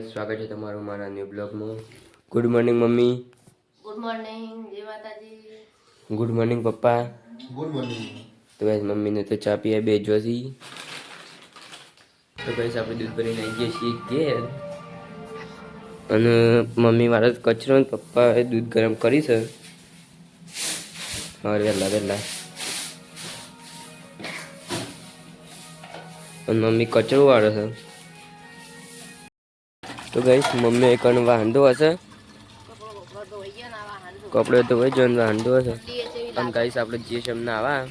સ્વાગત છે તમારું મારા ન્યુ બ્લોગમાં. Good morning mummy. Good morning, જય માતાજી. ગુડ મોર્નિંગ પપ્પા. Good morning. તો ગાઈસ મમ્મીને તો ચા પીએ બે જોશી. તો ગાઈસ આપણે દૂધ ભરીને આવી ગયા છીએ ઘેર અને મમ્મી મારા કચરો ને પપ્પા દૂધ ગરમ કરી છે. હા વેલા અને મમ્મી કચરો વાળે છે. તો ગાઈસ મમ્મી એક વાંધો હશે, કપડે તો હોય જો વાંધો હશે. અને ગાઈસ આપણે જે શમના આવા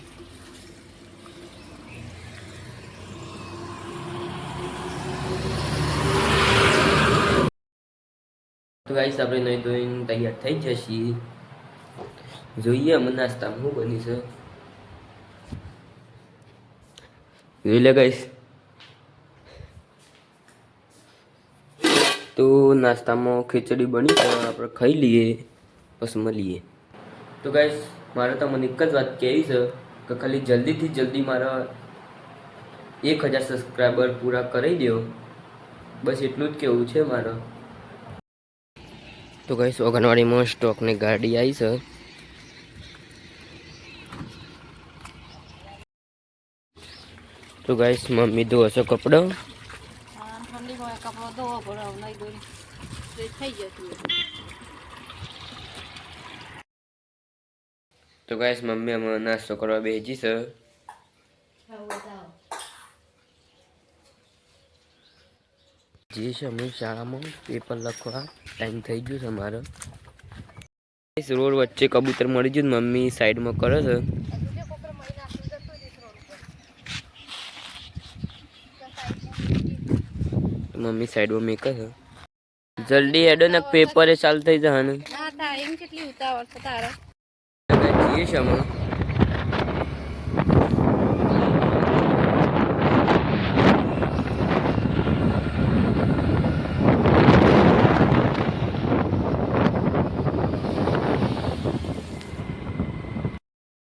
તો ગાઈસ આપણે નહીં ધોઈને તૈયાર થઈ જશે. જોઈએ અમે નાસ્તામાં શું બની છે જોઈ લે ગાઈસ. તો નાસ્તામાં ખીચડી બની છે, આપણે ખાઈ લઈએ પછી મળીએ. તો ગાઈસ મારે તમને એક જ વાત કહેવી છે કે ખાલી જલ્દીથી જલ્દી મારા 1000 સબસ્ક્રાઈબર પૂરા કરી દો, બસ એટલું જ કહેવું છે મારે. તો ગાઈસ ઓગણવાડીમાં સ્ટોકની ગાડી આવી છે. તો ગાઈસ મમ્મી ધો હશે કપડો. તો ગાઈસ મમ્મી અમે નાસ્તો કરવા બેસી છે. જે છે અમે શાળામાં પેપર લખવા ટાઈમ થઈ ગયો છે મારો. રોડ વચ્ચે કબૂતર મળી ગયું, મમ્મી સાઈડમાં કરે છે. મમ્મી સાઈડમાં મેકે છે. જલ્દી હેડો ને પેપર ચાલુ થઈ જશે ને. ના તા એમ કેટલી ઉતાવળ છે તારે? જીએ છે અમે.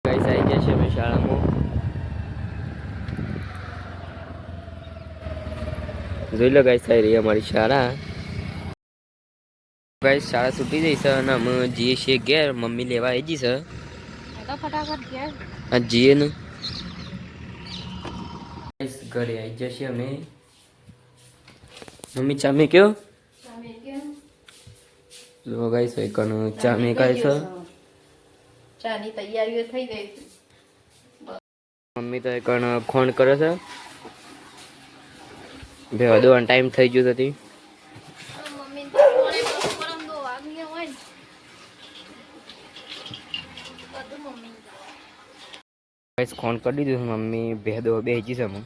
ગાઈસ આવી ગયા છે અમે શાળામાં. જોઈ લો ગાઈસ આવી રહી અમારી શાળા. ગાઈસ શાળા છૂટી જઈ છે અને અમે જઈએ છીએ ઘેર. મમ્મી લેવા આવી જઈ છે. ફટાફટ ઘેર આ જઈએ ને ગાઈસ ઘરે આવી જશે અમે. મમ્મી ચા મે કયો જો ગાઈસ એકનો ચા મે કાય છે. ચાની તૈયારીઓ થઈ ગઈ. મમ્મી તો એકણ ખોણ કરે છે. બે વધુ ટાઈમ થઈ ગયો હતી. ગાઈસ ખોણ કરી દીધું મમ્મી ભેદો બેસી છે. હું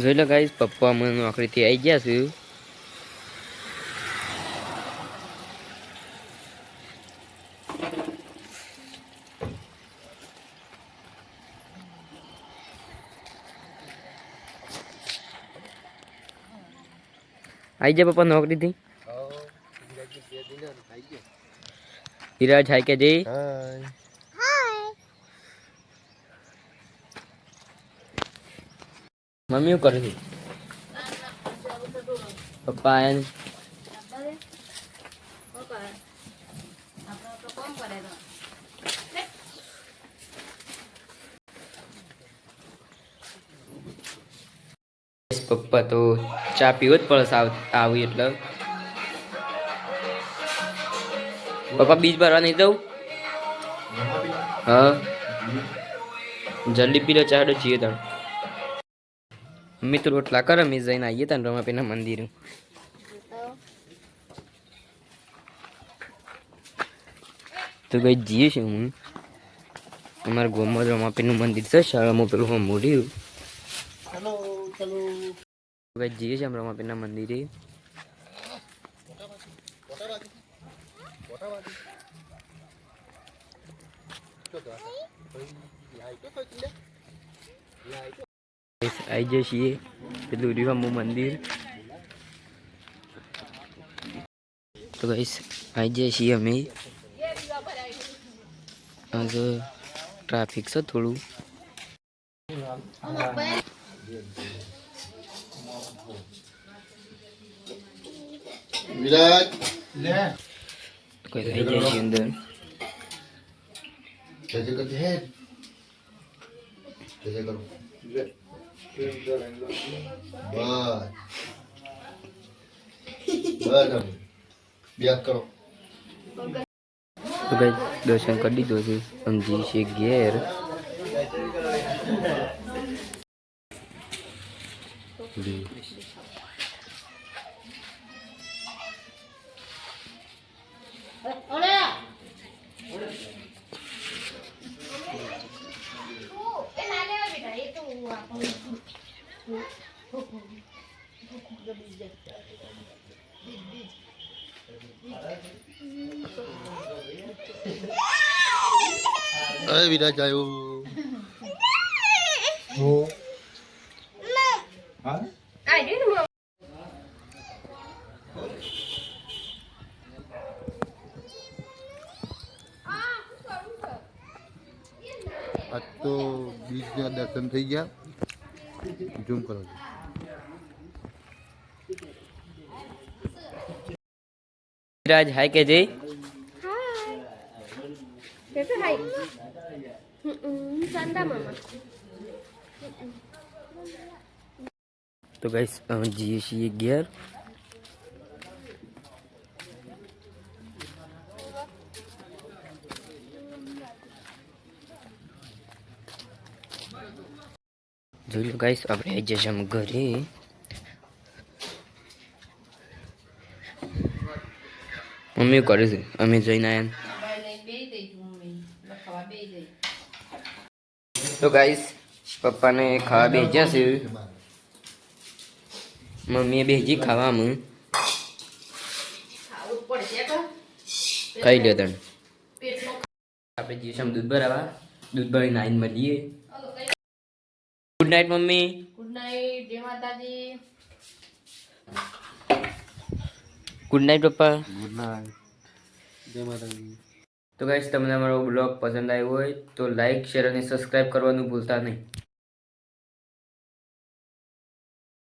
જોઈ લો ગાઈસ પપ્પા મને નોકરીથી આવી ગયા છે. आई जा पापा नौकरी थी हीराज हाय के जी मम्मी कर रही पप्पा आया नहीं पप्पा तो चा पीव ज पड़े आवी એટલે पप्पा बीज भरवा नहीं दઉં हाँ जल्दी पी लो चाहे चाहिए तन मम्मी तो रोटला कर मैं जैन आइए तन रमापीना मंदिर तो गई जीए छे हूँ हमारे गाँव में रमापीनु मंदिर से शाला में पेलू हम मोड़ी चलो चलो गई जीए छे हम रमापीना मंदिर आई जैसी પેલું રહ્યું મંદિર. તો ગાઈસ આવી જઈએ છીએ અમે. આજે ટ્રાફિક છે થોડું. વિરાટ લે કોઈ આવી જાય છે અંદર. कैसे करते हैं कैसे करो बस ब्याह करो તો ગાઈસ દર્શન કરી દીધો છે. સમજી છે ઘેર. अरे विराट आयो हो हाँ आज तो बीच में दर्शन थी गया जूम करो રાજ હાય કે જય. તો ગાઈસ અમે જઈએ છીએ ઘેર. જોઈ લો ગાઈસ આપણે આવી જશે અમે ઘરે. મમ્મી કરે છે અમે જઈને આવ્યા. તો ગાઈસ પપ્પાને ખાવા બેસ્યા છે. મમ્મીએ બેસી ખાવામાં. ખાઈ લ્યો તને. આપણે જઈશું દૂધ ભરાવા. દૂધ ભરીને આવીને મળીએ. Good night mummy. Good night, જય માતાજી. ગુડ નાઇટ પપ્પા. गुड नाइट जय माता दी તો ગાઈસ તમને અમારો બ્લોગ પસંદ આવ્યો હોય તો લાઈક શેર અને સબસ્ક્રાઇબ કરવાનું ભૂલતા નહીં.